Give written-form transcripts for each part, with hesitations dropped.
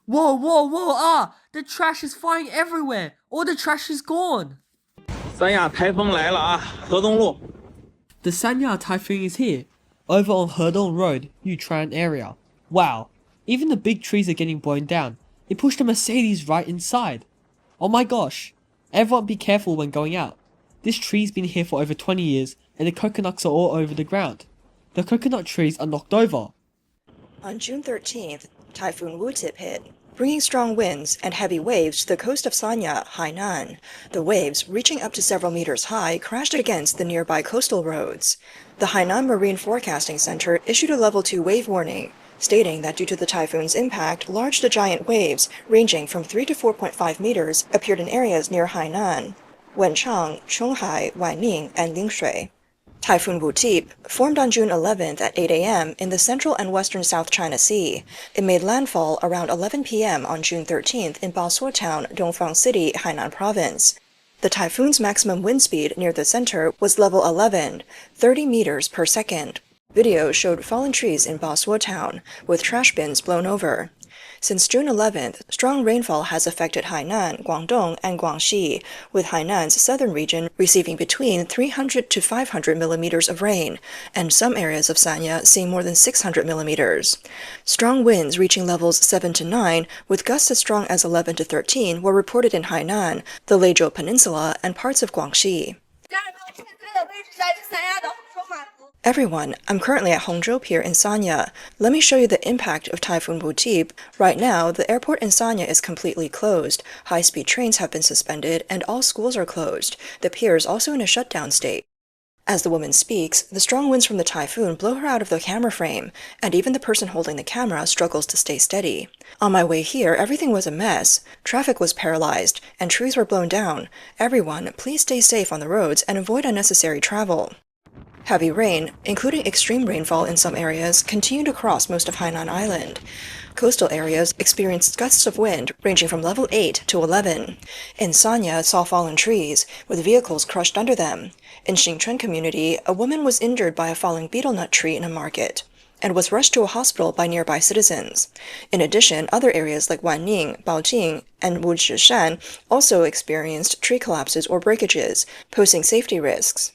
Whoa, whoa, whoa, the trash is flying everywhere. All the trash is gone. 三亚台风来了啊，河东路。The Sanya typhoon is here, over on Hedong Road, Yutran area. Wow, even the big trees are getting blown down. It pushed a Mercedes right inside. Oh my gosh, everyone be careful when going out. This tree's been here for over 20 years and the coconuts are all over the ground. The coconut trees are knocked over. On June 13th, Typhoon Wutip hit, bringing strong winds and heavy waves to the coast of Sanya, Hainan. The waves, reaching up to several meters high, crashed against the nearby coastal roads. The Hainan Marine Forecasting Center issued a level 2 wave warning, stating that due to the typhoon's impact, large to giant waves ranging from 3 to 4.5 meters appeared in areas near Hainan, Wenchang, Qionghai, Wanning, and Lingshui. Typhoon Wutip formed on June 11th at 8 a.m. in the central and western South China Sea. It made landfall around 11 p.m. on June 13th in Baosuo Town, Dongfang City, Hainan Province. The typhoon's maximum wind speed near the center was level 11, 30 meters per second. Video showed fallen trees in Baosuo Town, with trash bins blown over. Since June 11th, strong rainfall has affected Hainan, Guangdong, and Guangxi, with Hainan's southern region receiving between 300 to 500 millimeters of rain, and some areas of Sanya seeing more than 600 millimeters. Strong winds reaching levels 7 to 9, with gusts as strong as 11 to 13, were reported in Hainan, the Leizhou Peninsula, and parts of Guangxi. Everyone, I'm currently at Hongzhou Pier in Sanya. Let me show you the impact of Typhoon Wutip. Right now, the airport in Sanya is completely closed. High-speed trains have been suspended, and all schools are closed. The pier is also in a shutdown state. As the woman speaks, the strong winds from the typhoon blow her out of the camera frame, and even the person holding the camera struggles to stay steady. On my way here, everything was a mess. Traffic was paralyzed, and trees were blown down. Everyone, please stay safe on the roads and avoid unnecessary travel. Heavy rain, including extreme rainfall in some areas, continued across most of Hainan Island. Coastal areas experienced gusts of wind ranging from level 8 to 11. In Sanya, saw fallen trees, with vehicles crushed under them. In Xingchuan community, a woman was injured by a falling betel nut tree in a market, and was rushed to a hospital by nearby citizens. In addition, other areas like Wanning, Baojing, and Wuzhishan also experienced tree collapses or breakages, posing safety risks.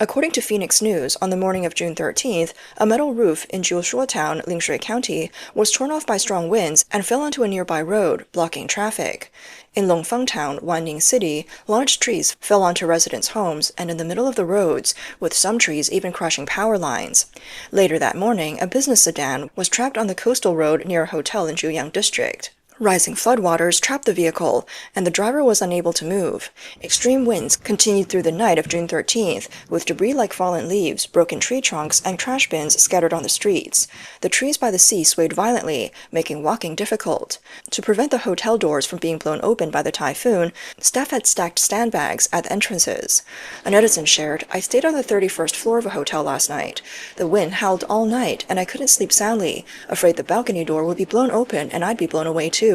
According to Phoenix News, on the morning of June 13th, a metal roof in Jiushuo Town, Lingshui County, was torn off by strong winds and fell onto a nearby road, blocking traffic. In Longfeng Town, Wanning City, large trees fell onto residents' homes and in the middle of the roads, with some trees even crushing power lines. Later that morning, a business sedan was trapped on the coastal road near a hotel in Zhejiang district. Rising floodwaters trapped the vehicle, and the driver was unable to move. Extreme winds continued through the night of June 13th, with debris like fallen leaves, broken tree trunks, and trash bins scattered on the streets. The trees by the sea swayed violently, making walking difficult. To prevent the hotel doors from being blown open by the typhoon, staff had stacked sandbags at the entrances. A netizen shared, "I stayed on the 31st floor of a hotel last night. The wind howled all night, and I couldn't sleep soundly, afraid the balcony door would be blown open and I'd be blown away too.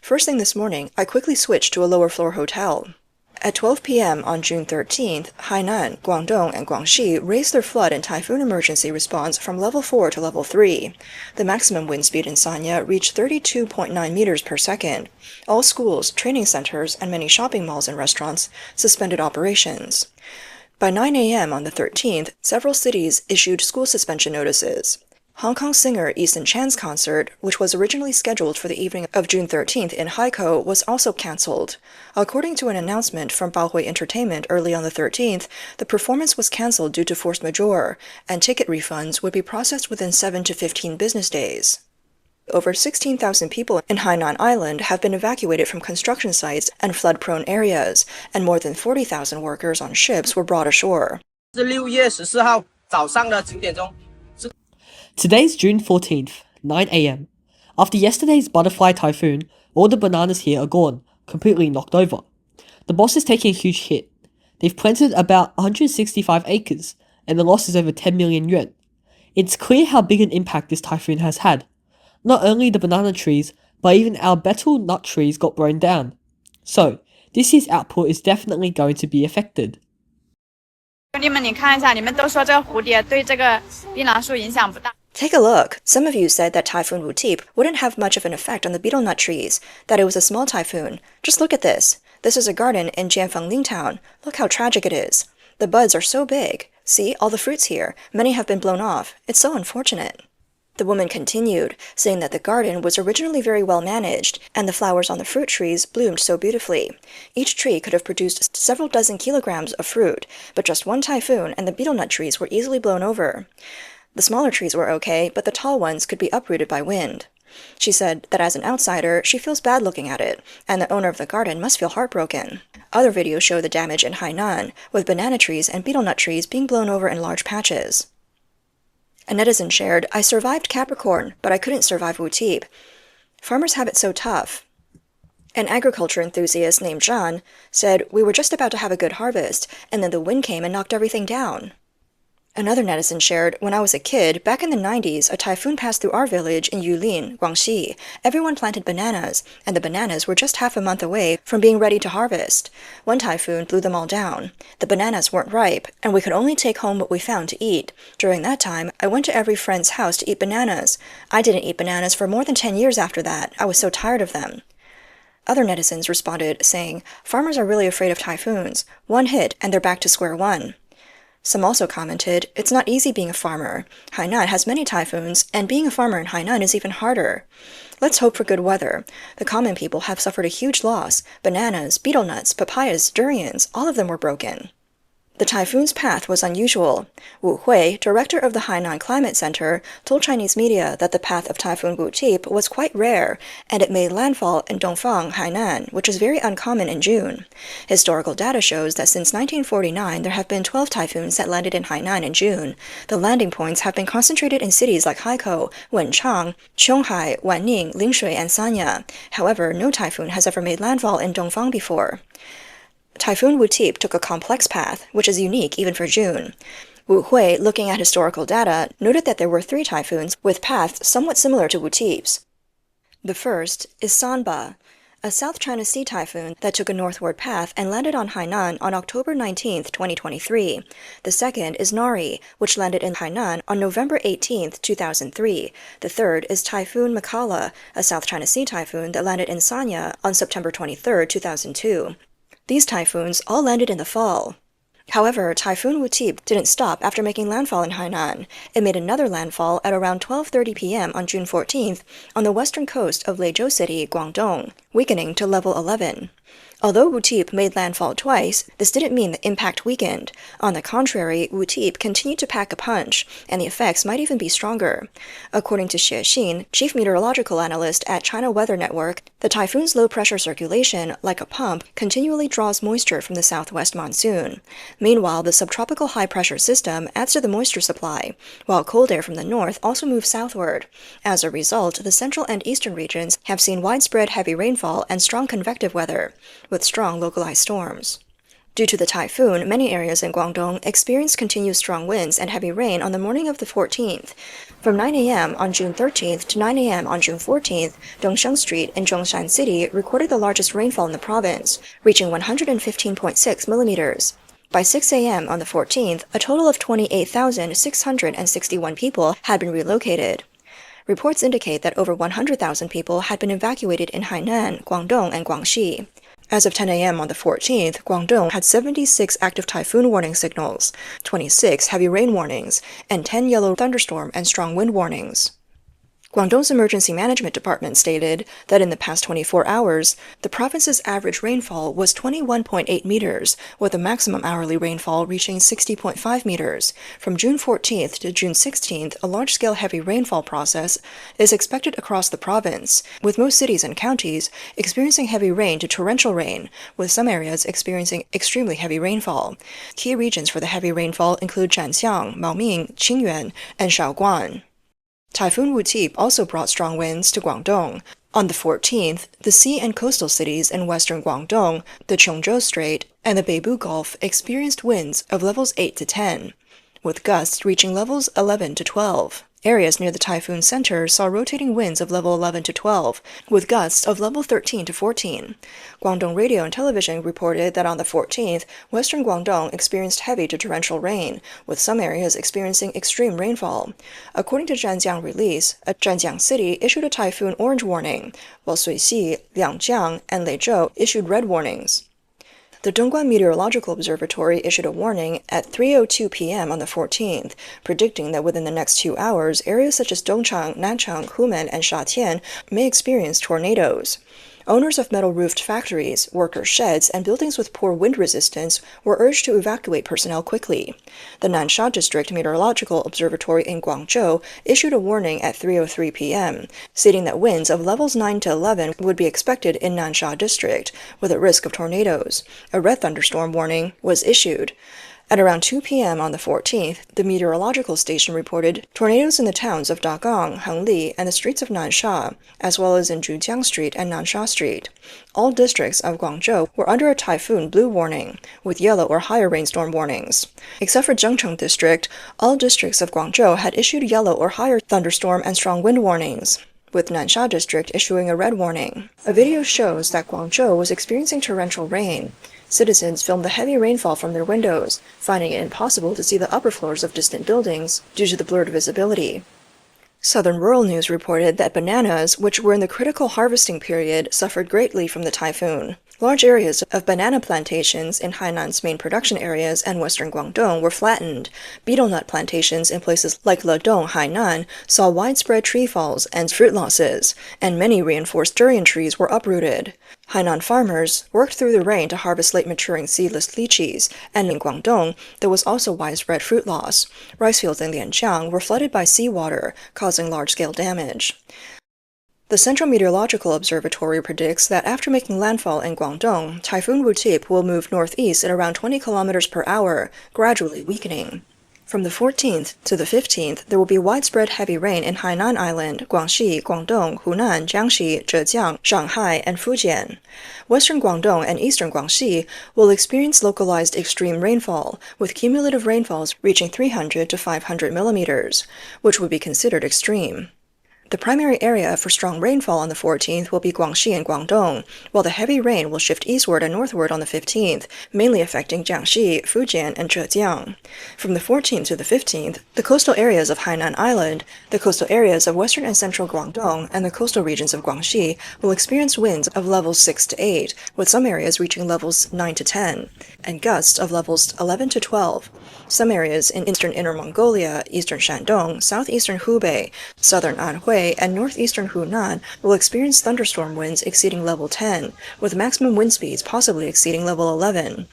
First thing this morning, I quickly switched to a lower floor hotel." At 12 p.m. on June 13th, Hainan, Guangdong, and Guangxi raised their flood and typhoon emergency response from level 4 to level 3. The maximum wind speed in Sanya reached 32.9 meters per second. All schools, training centers, and many shopping malls and restaurants suspended operations. By 9 a.m. on the 13th, several cities issued school suspension notices. Hong Kong singer Eason Chan's concert, which was originally scheduled for the evening of June 13th in Haikou, was also cancelled. According to an announcement from Baohui Entertainment early on the 13th, the performance was cancelled due to force majeure, and ticket refunds would be processed within 7 to 15 business days. Over 16,000 people in Hainan Island have been evacuated from construction sites and flood-prone areas, and more than 40,000 workers on ships were brought ashore. Today's June 14th, 9 a.m. After yesterday's butterfly typhoon, all the bananas here are gone, completely knocked over. The boss is taking a huge hit. They've planted about 165 acres, and the loss is over 10 million yuan. It's clear how big an impact this typhoon has had. Not only the banana trees, but even our betel nut trees got blown down. So, this year's output is definitely going to be affected. 弟们，你看一下，你们都说这个蝴蝶对这个槟榔树影响不大。 Take a look. Some of you said that Typhoon Wutip wouldn't have much of an effect on the betel nut trees, that it was a small typhoon. Just look at this. This is a garden in Jianfengling town. Look how tragic it is. The buds are so big. See, all the fruits here. Many have been blown off. It's so unfortunate. The woman continued, saying that the garden was originally very well managed, and the flowers on the fruit trees bloomed so beautifully. Each tree could have produced several dozen kilograms of fruit, but just one typhoon and the betel nut trees were easily blown over. The smaller trees were okay, but the tall ones could be uprooted by wind. She said that as an outsider, she feels bad looking at it, and the owner of the garden must feel heartbroken. Other videos show the damage in Hainan, with banana trees and betel nut trees being blown over in large patches. A netizen shared, "I survived Capricorn, but I couldn't survive Wutip. Farmers have it so tough." An agriculture enthusiast named John said, "We were just about to have a good harvest, and then the wind came and knocked everything down." Another netizen shared, "When I was a kid, back in the 90s, a typhoon passed through our village in Yulin, Guangxi. Everyone planted bananas, and the bananas were just half a month away from being ready to harvest. One typhoon blew them all down. The bananas weren't ripe, and we could only take home what we found to eat. During that time, I went to every friend's house to eat bananas. I didn't eat bananas for more than 10 years after that. I was so tired of them." Other netizens responded, saying, "Farmers are really afraid of typhoons. One hit, and they're back to square one." Some also commented, "It's not easy being a farmer. Hainan has many typhoons, and being a farmer in Hainan is even harder. Let's hope for good weather. The common people have suffered a huge loss. Bananas, betel nuts, papayas, durians, all of them were broken." The typhoon's path was unusual. Wu Hui, director of the Hainan Climate Center, told Chinese media that the path of Typhoon Wutip was quite rare, and it made landfall in Dongfang, Hainan, which is very uncommon in June. Historical data shows that since 1949, there have been 12 typhoons that landed in Hainan in June. The landing points have been concentrated in cities like Haikou, Wenchang, Qionghai, Wanning, Lingshui, and Sanya. However, no typhoon has ever made landfall in Dongfang before. Typhoon Wutip took a complex path, which is unique even for June. Wu Hui, looking at historical data, noted that there were 3 typhoons with paths somewhat similar to Wutip's. The first is Sanba, a South China Sea typhoon that took a northward path and landed on Hainan on October 19, 2023. The second is Nari, which landed in Hainan on November 18, 2003. The third is Typhoon Makala, a South China Sea typhoon that landed in Sanya on September 23, 2002. These typhoons all landed in the fall. However, Typhoon Wutip didn't stop after making landfall in Hainan. It made another landfall at around 12:30 p.m. on June 14th on the western coast of Leizhou City, Guangdong, weakening to level 11. Although Wutip made landfall twice, this didn't mean the impact weakened. On the contrary, Wutip continued to pack a punch, and the effects might even be stronger. According to Xie Xin, chief meteorological analyst at China Weather Network, the typhoon's low-pressure circulation, like a pump, continually draws moisture from the southwest monsoon. Meanwhile, the subtropical high-pressure system adds to the moisture supply, while cold air from the north also moves southward. As a result, the central and eastern regions have seen widespread heavy rainfall and strong convective weather, with strong localized storms. Due to the typhoon, many areas in Guangdong experienced continued strong winds and heavy rain on the morning of the 14th. From 9 a.m. on June 13th to 9 a.m. on June 14th, Dongsheng Street in Zhongshan City recorded the largest rainfall in the province, reaching 115.6 millimeters. By 6 a.m. on the 14th, a total of 28,661 people had been relocated. Reports indicate that over 100,000 people had been evacuated in Hainan, Guangdong, and Guangxi. As of 10 a.m. on the 14th, Guangdong had 76 active typhoon warning signals, 26 heavy rain warnings, and 10 yellow thunderstorm and strong wind warnings. Guangdong's Emergency Management Department stated that in the past 24 hours, the province's average rainfall was 21.8 meters, with the maximum hourly rainfall reaching 60.5 meters. From June 14th to June 16th, a large-scale heavy rainfall process is expected across the province, with most cities and counties experiencing heavy rain to torrential rain, with some areas experiencing extremely heavy rainfall. Key regions for the heavy rainfall include Zhejiang, Maoming, Qingyuan, and Shaoguan. Typhoon Wutip also brought strong winds to Guangdong. On the 14th, the sea and coastal cities in western Guangdong, the Qiongzhou Strait, and the Beibu Gulf experienced winds of levels 8 to 10, with gusts reaching levels 11 to 12. Areas near the typhoon center saw rotating winds of level 11 to 12, with gusts of level 13 to 14. Guangdong Radio and Television reported that on the 14th, western Guangdong experienced heavy to torrential rain, with some areas experiencing extreme rainfall. According to Zhejiang release, Zhejiang City issued a typhoon orange warning, while Suixi, Liangjiang, and Leizhou issued red warnings. The Dongguan Meteorological Observatory issued a warning at 3:02 p.m. on the 14th, predicting that within the next 2 hours, areas such as Dongchang, Nanchang, Humen, and Shatian may experience tornadoes. Owners of metal-roofed factories, workers' sheds, and buildings with poor wind resistance were urged to evacuate personnel quickly. The Nansha District Meteorological Observatory in Guangzhou issued a warning at 3:03 p.m., stating that winds of levels 9 to 11 would be expected in Nansha District, with a risk of tornadoes. A red thunderstorm warning was issued. At around 2 p.m. on the 14th, the meteorological station reported tornadoes in the towns of Dagang, Hengli, and the streets of Nansha, as well as in Zhejiang Street and Nansha Street. All districts of Guangzhou were under a typhoon blue warning, with yellow or higher rainstorm warnings. Except for Zhengcheng District, all districts of Guangzhou had issued yellow or higher thunderstorm and strong wind warnings, with Nansha District issuing a red warning. A video shows that Guangzhou was experiencing torrential rain. Citizens filmed the heavy rainfall from their windows, finding it impossible to see the upper floors of distant buildings due to the blurred visibility. Southern Rural News reported that bananas, which were in the critical harvesting period, suffered greatly from the typhoon. Large areas of banana plantations in Hainan's main production areas and western Guangdong were flattened. Betel nut plantations in places like Ledong, Hainan, saw widespread tree falls and fruit losses, and many reinforced durian trees were uprooted. Hainan farmers worked through the rain to harvest late-maturing seedless lychees, and in Guangdong, there was also widespread fruit loss. Rice fields in Lingshui were flooded by seawater, causing large-scale damage. The Central Meteorological Observatory predicts that after making landfall in Guangdong, Typhoon Wutip will move northeast at around 20 kilometers per hour, gradually weakening. From the 14th to the 15th, there will be widespread heavy rain in Hainan Island, Guangxi, Guangdong, Hunan, Jiangxi, Zhejiang, Shanghai, and Fujian. Western Guangdong and eastern Guangxi will experience localized extreme rainfall, with cumulative rainfalls reaching 300 to 500 millimeters, which would be considered extreme. The primary area for strong rainfall on the 14th will be Guangxi and Guangdong, while the heavy rain will shift eastward and northward on the 15th, mainly affecting Jiangxi, Fujian, and Zhejiang. From the 14th to the 15th, the coastal areas of Hainan Island, the coastal areas of western and central Guangdong, and the coastal regions of Guangxi will experience winds of levels 6 to 8, with some areas reaching levels 9 to 10, and gusts of levels 11 to 12. Some areas in eastern Inner Mongolia, eastern Shandong, southeastern Hubei, southern Anhui, and northeastern Hunan will experience thunderstorm winds exceeding level 10, with maximum wind speeds possibly exceeding level 11.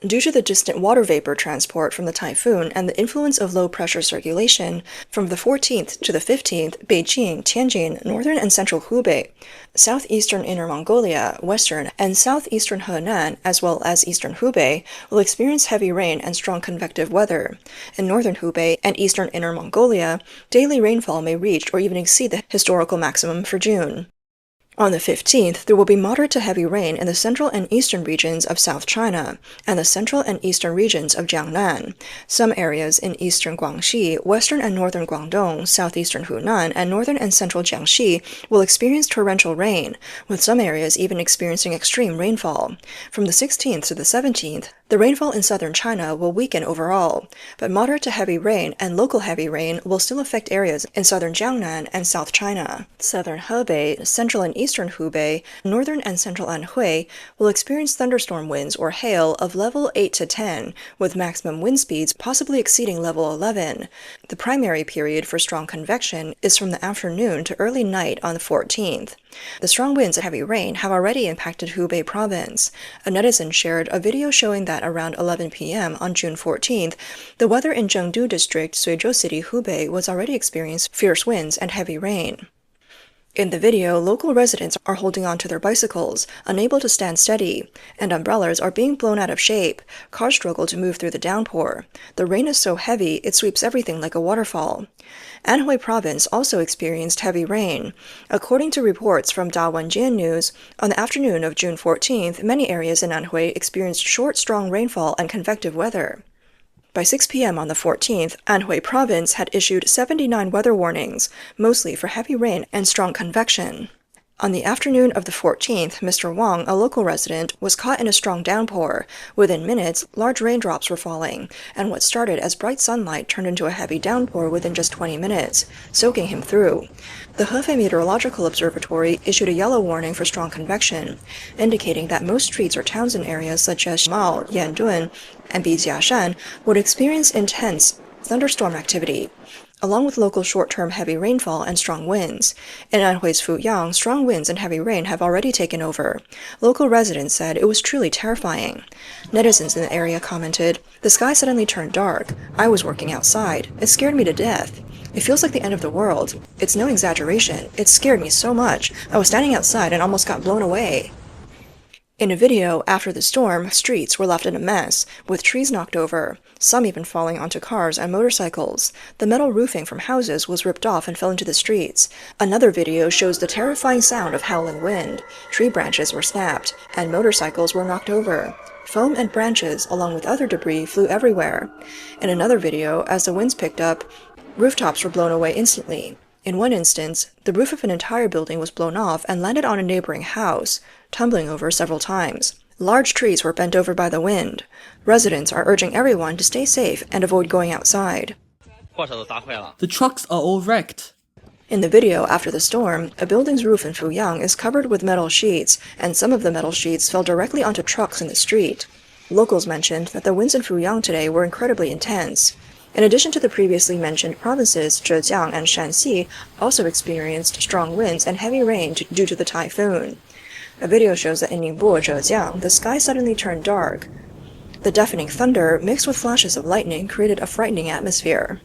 Due to the distant water vapor transport from the typhoon and the influence of low-pressure circulation, from the 14th to the 15th, Beijing, Tianjin, northern and central Hubei, southeastern Inner Mongolia, western and southeastern Henan, as well as eastern Hubei, will experience heavy rain and strong convective weather. In northern Hubei and eastern Inner Mongolia, daily rainfall may reach or even exceed the historical maximum for June. On the 15th, there will be moderate to heavy rain in the central and eastern regions of South China and the central and eastern regions of Jiangnan. Some areas in eastern Guangxi, western and northern Guangdong, southeastern Hunan, and northern and central Jiangxi will experience torrential rain, with some areas even experiencing extreme rainfall. From the 16th to the 17th, the rainfall in southern China will weaken overall, but moderate to heavy rain and local heavy rain will still affect areas in southern Jiangnan and South China. Southern Hebei, central and eastern Hubei, northern and central Anhui will experience thunderstorm winds or hail of level 8 to 10, with maximum wind speeds possibly exceeding level 11. The primary period for strong convection is from the afternoon to early night on the 14th. The strong winds and heavy rain have already impacted Hubei province. A netizen shared a video showing that around 11 p.m. on June 14th, the weather in Chengdu District, Suzhou City, Hubei was already experiencing fierce winds and heavy rain. In the video, local residents are holding on to their bicycles, unable to stand steady, and umbrellas are being blown out of shape. Cars struggle to move through the downpour. The rain is so heavy, it sweeps everything like a waterfall. Anhui Province also experienced heavy rain. According to reports from Da Wenjian News, on the afternoon of June 14th, many areas in Anhui experienced short, strong rainfall and convective weather. By 6 p.m. on the 14th, Anhui Province had issued 79 weather warnings, mostly for heavy rain and strong convection. On the afternoon of the 14th, Mr. Wang, a local resident, was caught in a strong downpour. Within minutes, large raindrops were falling, and what started as bright sunlight turned into a heavy downpour within just 20 minutes, soaking him through. The Hefei Meteorological Observatory issued a yellow warning for strong convection, indicating that most streets or towns in areas such as Mao, Yandun, and Bijiashan would experience intense thunderstorm activity, along with local short-term heavy rainfall and strong winds. In Anhui's Fuyang, strong winds and heavy rain have already taken over. Local residents said it was truly terrifying. Netizens in the area commented, "The sky suddenly turned dark. I was working outside. It scared me to death. It feels like the end of the world. It's no exaggeration. It scared me so much. I was standing outside and almost got blown away." In a video after the storm, streets were left in a mess, with trees knocked over, some even falling onto cars and motorcycles. The metal roofing from houses was ripped off and fell into the streets. Another video shows the terrifying sound of howling wind. Tree branches were snapped, and motorcycles were knocked over. Foam and branches, along with other debris, flew everywhere. In another video, as the winds picked up, rooftops were blown away instantly. In one instance, the roof of an entire building was blown off and landed on a neighboring house, tumbling over several times. Large trees were bent over by the wind. Residents are urging everyone to stay safe and avoid going outside. The trucks are all wrecked. In the video after the storm, a building's roof in Fuyang is covered with metal sheets, and some of the metal sheets fell directly onto trucks in the street. Locals mentioned that the winds in Fuyang today were incredibly intense. In addition to the previously mentioned provinces, Zhejiang and Shanxi also experienced strong winds and heavy rain due to the typhoon. A video shows that in Ningbo, Zhejiang, the sky suddenly turned dark. The deafening thunder, mixed with flashes of lightning, created a frightening atmosphere.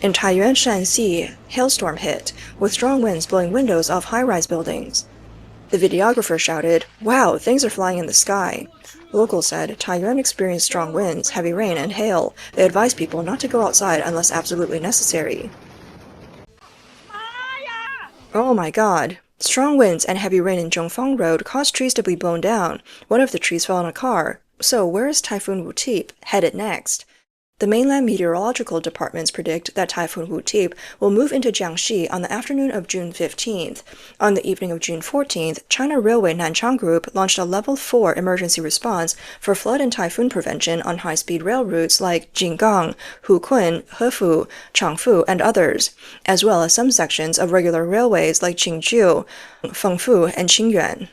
In Taiyuan, Shanxi, hailstorm hit, with strong winds blowing windows off high-rise buildings. The videographer shouted, "Wow, things are flying in the sky." Locals said Taiyuan experienced strong winds, heavy rain, and hail. They advised people not to go outside unless absolutely necessary. Oh my god. Strong winds and heavy rain in Zhongfang Road caused trees to be blown down. One of the trees fell on a car. So where is Typhoon Wutip headed next? The mainland meteorological departments predict that Typhoon Wutip will move into Jiangxi on the afternoon of June 15th. On the evening of June 14th, China Railway Nanchang Group launched a Level 4 emergency response for flood and typhoon prevention on high-speed rail routes like Jinggang, Hukun, Hefu, Changfu, and others, as well as some sections of regular railways like Qingjiu, Fengfu, and Qingyuan.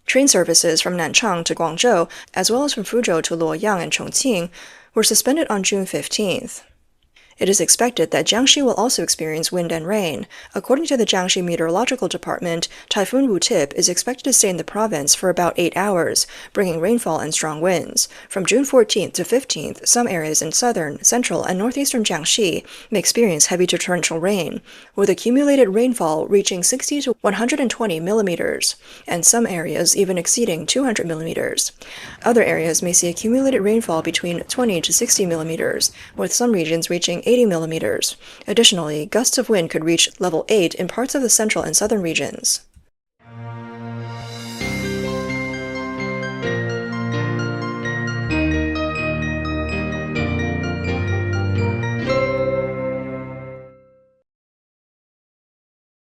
Train services from Nanchang to Guangzhou, as well as from Fuzhou to Luoyang and Chongqing, were suspended on June 15th. It is expected that Jiangxi will also experience wind and rain. According to the Jiangxi Meteorological Department, Typhoon Wutip is expected to stay in the province for about 8 hours, bringing rainfall and strong winds. From June 14th to 15th, some areas in southern, central, and northeastern Jiangxi may experience heavy to torrential rain, with accumulated rainfall reaching 60 to 120 millimeters, and some areas even exceeding 200 millimeters. Other areas may see accumulated rainfall between 20 to 60 millimeters, with some regions reaching 80 millimeters. Additionally, gusts of wind could reach level 8 in parts of the central and southern regions.